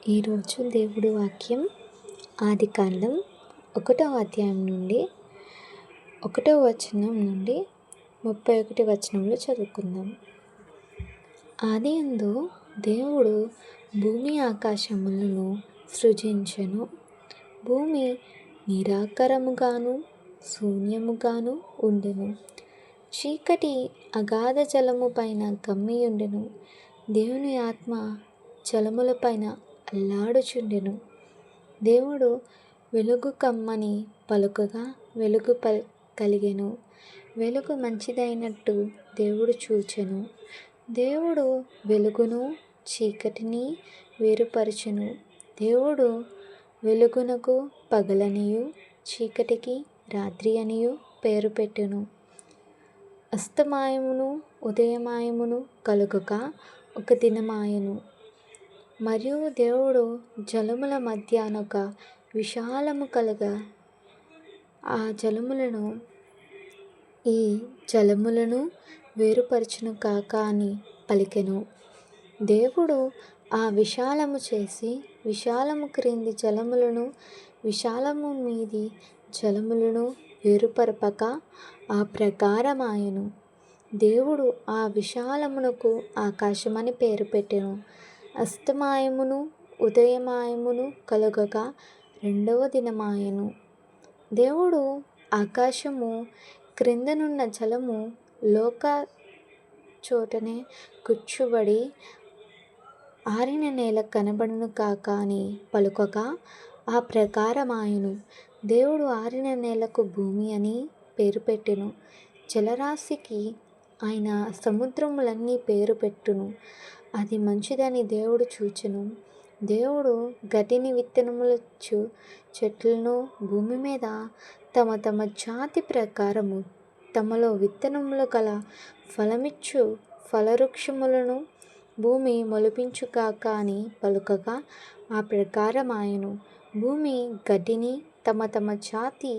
ఈరోజు దేవుడి వాక్యం ఆదికాండం 1వ అధ్యాయం నుండి 1వ వచనం నుండి 31 వచనంలో చదువుకుందాం. ఆదియందు దేవుడు భూమి ఆకాశములను సృజించెను. భూమి నిరాకారముగాను శూన్యముగాను ఉండెను. చీకటి అగాధ జలము పైన కమ్మియుండెను. దేవుని ఆత్మ జలముల పైన అల్లాడుచుండెను. దేవుడు వెలుగు కమ్మని పలుకగా వెలుగు కలిగెను. వెలుగు మంచిదైనట్టు దేవుడు చూచెను. దేవుడు వెలుగును చీకటిని వేరుపరచెను. దేవుడు వెలుగునకు పగలనియు చీకటికి రాత్రి అనియు పేరు పెట్టెను. అస్తమాయమును ఉదయమాయమును కలుగక ఒక దినమాయెను. మరియు దేవుడు జలముల మధ్యానొక విశాలము కలగా ఆ జలములను ఈ జలములను వేరుపరచును కాక అని పలికెను. దేవుడు ఆ విశాలము చేసి విశాలము క్రింది జలములను విశాలము మీది జలములను వేరుపరపక ఆ ప్రకారమాయెను. దేవుడు ఆ విశాలమునకు ఆకాశమని పేరు పెట్టెను. అస్తమాయమును ఉదయమాయమును కలుగగా 2వ దినమాయెను. దేవుడు ఆకాశము క్రిందనున్న జలము లోక చోటనే కూర్చుబడి ఆరిన నేల కనబడును కాక అని పలుకగా ఆ ప్రకారమాయెను. దేవుడు ఆరిన నేలకు భూమి అని పేరు పెట్టెను. జలరాశికి ఆయన సముద్రములన్నీ పేరు పెట్టును. అది మంచిదని దేవుడు చూచెను. దేవుడు గడ్డిని విత్తనములిచ్చు చెట్లను భూమి మీద తమ తమ జాతి ప్రకారము తమలో విత్తనములు గల ఫలమిచ్చు ఫలవృక్షములను భూమి మొలిపించుగాక అని పలుకగా ఆ ప్రకారమాయెను. భూమి గడ్డిని తమ తమ జాతి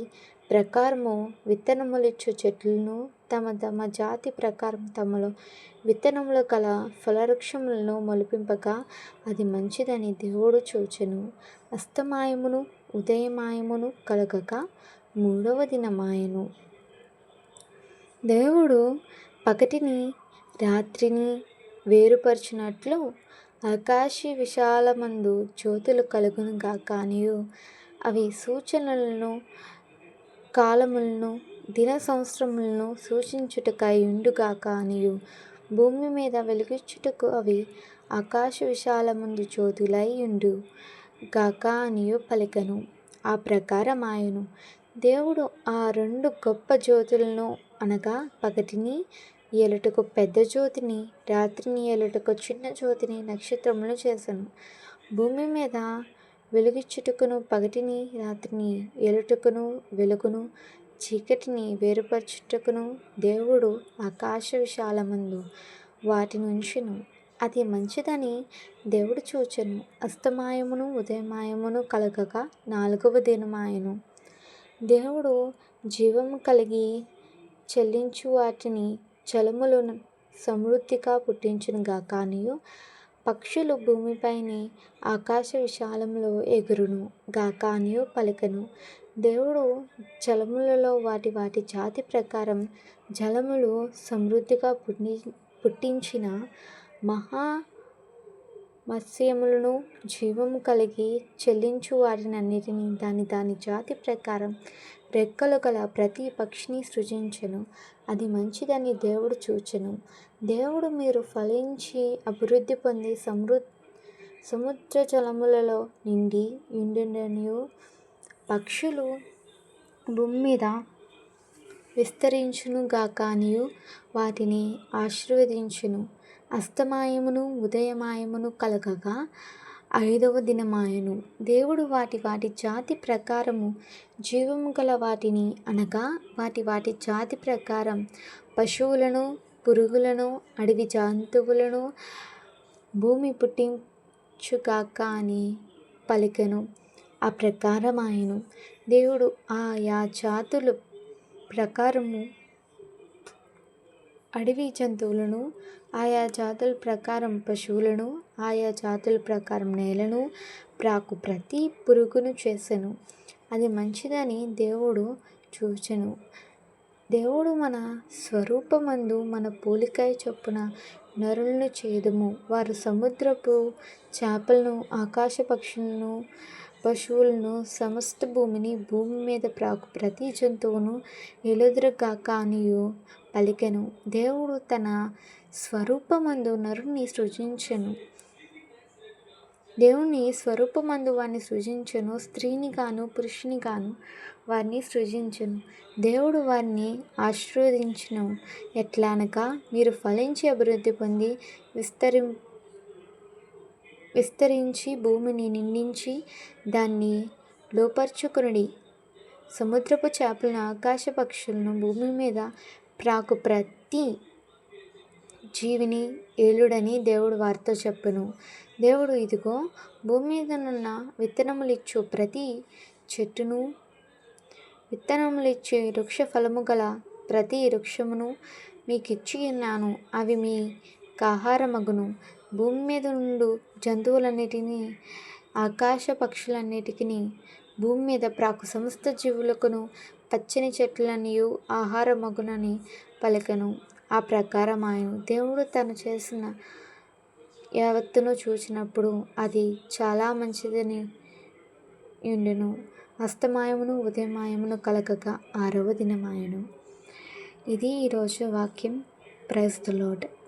ప్రకారము విత్తనములిచ్చు చెట్లను తమ తమ జాతి ప్రకారం తమలో విత్తనములు గల ఫలవృక్షములను మొలిపింపగా అది మంచిదని దేవుడు చూచెను. అస్తమాయమును ఉదయమాయమును కలగక 3వ దినమాయెను. దేవుడు పగటిని రాత్రిని వేరుపరచినట్లు ఆకాశ విశాలమందు జ్యోతులు కలుగును గాక అనియు అవి సూచనలను కాలములను దిన సంవత్సరములను సూచించుటకై ఉండుగాక అనియు భూమి మీద వెలుగిచ్చుటకు అవి ఆకాశ విశాలమందు జ్యోతులై ఉండు గాక అనియు పలికెను. ఆ ప్రకారమాయెను. దేవుడు ఆ 2 గొప్ప జ్యోతులను అనగా పగటిని ఏలుటకు పెద్ద జ్యోతిని రాత్రిని ఏలుటకు చిన్న జ్యోతిని నక్షత్రములను చేసెను. భూమి మీద వెలుగిచ్చుటకును పగటిని రాత్రిని ఏలుటకును వెలుగును చీకటిని వేరుపరచుటకును దేవుడు ఆకాశ విశాలమందు వాటిని ఉంచెను. అది మంచిదని దేవుడు చూచెను. అస్తమాయమును ఉదయమాయమును కలగగా 4వ దినమాయెను. దేవుడు జీవము కలిగి చెల్లించు వాటిని జలములను సమృద్ధిగా పుట్టించును గాక అనియు పక్షులు భూమిపైని ఆకాశ విశాలములో ఎగురును గాక అనియు పలికెను. దేవుడు జలములలో వాటి వాటి జాతి ప్రకారం జలములు సమృద్ధిగా పుట్టించిన మత్స్యములను జీవము కలిగి చెల్లించు వాటినన్నిటినీ దాని దాని జాతి ప్రకారం రెక్కలు గల ప్రతి పక్షిని సృజించెను. అది మంచిదని దేవుడు చూచెను. దేవుడు మీరు ఫలించి అభివృద్ధి పొంది సముద్ర జలములలో నిండి యుండుననియు పక్షులు భూమి మీద విస్తరించును గాక అనియు వాటిని ఆశీర్వదించెను. అస్తమాయమును ఉదయమాయమును కలగగా 5వ దినమాయెను. దేవుడు వాటి వాటి జాతి ప్రకారము జీవము గల వాటిని అనగా వాటి వాటి జాతి ప్రకారం పశువులను పురుగులను అడవి జంతువులను భూమి పుట్టించుగాక అని పలికెను. ఆ ప్రకారమాయెను. దేవుడు ఆయా జాతుల ప్రకారము అడవి జంతువులను, ఆయా జాతుల ప్రకారం పశువులను, ఆయా జాతుల ప్రకారం నేలను, ప్రాకు ప్రతి పురుగును చేసెను. అది మంచిదని దేవుడు చూచెను. దేవుడు మన స్వరూపమందు మన పోలిక చొప్పున నరులను చేయుదుము. వారు సముద్రపు చేపలను, ఆకాశ పక్షులను, పశువులను, సమస్త భూమిని, భూమి మీద ప్రాకు ప్రతి జంతువును ఎలుదురుగాక అనియు పలికెను. దేవుడు తన స్వరూపమందు నరుని సృజించెను. దేవుని స్వరూపమందు వారిని సృజించెను. స్త్రీని గాను పురుషుని గాను వారిని సృజించెను. దేవుడు వారిని ఆశీర్వదించెను. ఎట్లా అనగా, మీరు ఫలించి అభివృద్ధి పొంది విస్తరించి భూమిని నిండించి దాన్ని లోపర్చుకొనుడి. సముద్రపు చేపలను, ఆకాశ పక్షులను, భూమి మీద ప్రాకు ప్రతి జీవిని ఏలుడని దేవుడు వారితో చెప్పెను. దేవుడు, ఇదిగో, భూమి మీదనున్న విత్తనములిచ్చు ప్రతి చెట్టును, విత్తనములిచ్చే వృక్ష ఫలము గల ప్రతి వృక్షమును మీకిచ్చి ఉన్నాను. అవి మీకాహారమగును. భూమి మీద నుండు జంతువులన్నిటినీ, ఆకాశ పక్షులన్నిటికీ, భూమి మీద ప్రాకు సమస్త జీవులకును పచ్చని చెట్లనియు ఆహారమగునని పలికెను. ఆ ప్రకారమాయెను. దేవుడు తను చేసిన యావత్తును చూచినప్పుడు అది చాలా మంచిదని యుండెను. అస్తమయమును ఉదయమయమును కలగగా 6వ దినమాయెను. ఇది ఈరోజు వాక్యం. Praise the lord.